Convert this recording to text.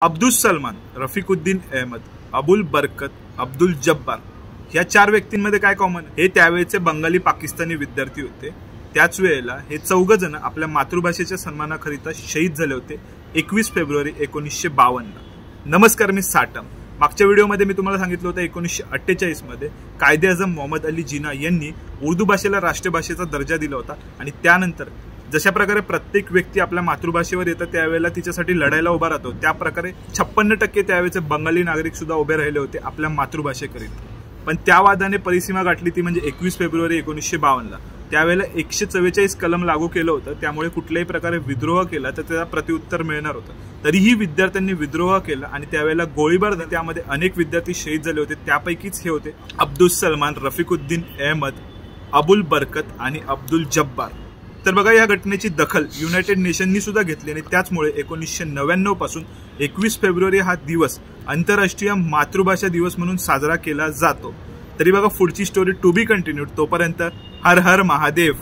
अब्दुल सलमान, रफिकुद्दीन अहमद, अबुल बरकत, अब्दुल जब्बार या 4 व्यक्तींमध्ये काय कॉमन? हे त्यावेळेचे बंगाली पाकिस्तानी विद्यार्थी होते। त्याच वेळेला हे 4 जण आपल्या मातृभाषेच्या सन्मानाकरिता शहीद झाले होते 21 फेब्रुवारी 1952। नमस्कार, मी साटम। मागच्या व्हिडिओमध्ये मी तुम्हाला सांगितलं होतं 1948 मध्ये कायदे-आझम मोहम्मद अली जिना यांनी उर्दू भाषेला राष्ट्रभाषेचा दर्जा दिला होता आणि त्यानंतर जशा प्रकारे प्रत्येक व्यक्ती आपल्या मातृभाषेवर येतात त्यावेळेला तिच्यासाठी लढायला उभा राहतो, त्या प्रकारे 56% त्यावेळेचे बंगाली नागरिक सुद्धा उभे राहिले होते आपल्या मातृभाषेकरिता। पण त्या वादाने परिसीमा गाठली ती म्हणजे 21 फेब्रुवारी 1952ला। त्यावेळेला 144 कलम लागू केलं होतं, त्यामुळे कुठल्याही प्रकारे विद्रोह केला तर त्याला प्रत्युत्तर मिळणार होतं। तरीही विद्यार्थ्यांनी विद्रोह केला आणि त्यावेळेला गोळीबार झाला, त्यामध्ये अनेक विद्यार्थी शहीद झाले होते। त्यापैकीच हे होते अब्दुल सलमान, रफिकुद्दीन अहमद, अबुल बरकत आणि अब्दुल जब्बार। तर बघा, या घटनेची दखल युनायटेड नेशननी सुद्धा घेतली आणि त्याचमुळे 1999 पासून 21 फेब्रुवारी हा दिवस आंतरराष्ट्रीय मातृभाषा दिवस म्हणून साजरा केला जातो। तरी बघा, पुढची स्टोरी टू बी कंटिन्यूड। तोपर्यंत हर हर महादेव।